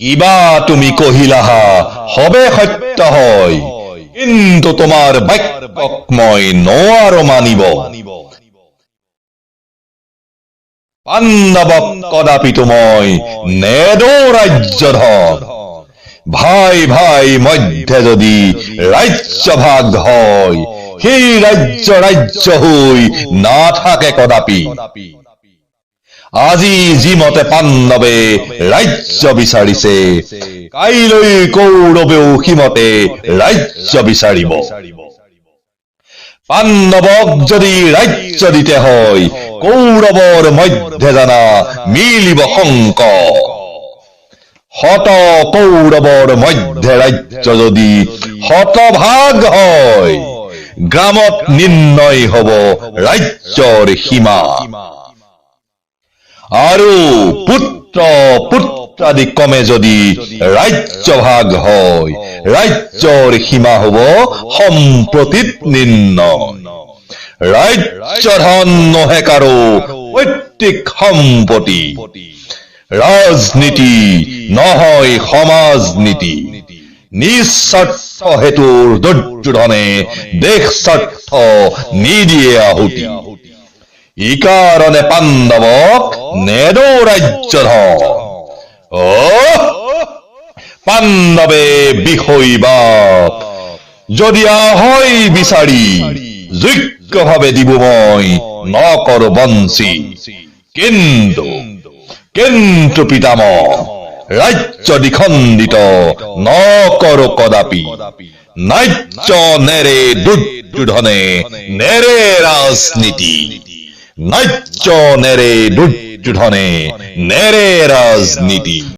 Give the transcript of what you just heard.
কিবা তুমি কহিলাহা হবে সত্য হয়, কিন্তু তোমাৰ বাক্যক মই নোৱাৰো মানিব। পাণ্ডৱক কদাপিতো মই নেদো ৰাজ্যধন, ভাই ভাই মধ্যে যদি ৰাজ্যভাগ হয়, সেই ৰাজ্য হৈ নাথাকে কদাপি। আজি যিমতে পাণ্ডৱে ৰাজ্য বিচাৰিছে, কাইলৈ কৌৰৱেও সিমতে ৰাজ্য বিচাৰিব। পাণ্ডৱক যদি ৰাজ্য দিতে হয়, কৌৰৱৰ মধ্যে জানা মিলিব শংক। শত কৌৰৱৰ মধ্যে ৰাজ্য যদি শতভাগ হয়, গ্ৰামত নিৰ্ণয় হব ৰাজ্যৰ সীমা। আৰু পুত্ৰ পুত্ৰাদি ক্ৰমে যদি ৰাজ্যভাগ হয়, ৰাজ্যৰ সীমা হব সম্প্ৰতিত নিৰ্ণয়। ৰাজ্যধন নহে কাৰো পৈতৃক সম্পত্তি, ৰাজনীতি নহয় সমাজনীতি। নিস্বাৰ্থ হেতুৰ দুৰ্যোধনে দেশ স্বাৰ্থ নিদিয়ে আহুতি। ইকাৰণে পাণ্ডৱক নেদো ৰাজ্যধন। পাণ্ডৱে বিষয়ী বাপ, যদি আহয় বিচাৰি, যোগ্যভাৱে দিব মই নকৰো বঞ্চি। কিন্তু পিতামহ, ৰাজ্য দ্বিখণ্ডিত নকৰো কদাপি। ন্যায্য নেৰে দুৰ্যোধনে নেৰে ৰাজনীতি, ন্যায্য নেৰে দুৰ্যোধনে নেৰে ৰাজনীতি।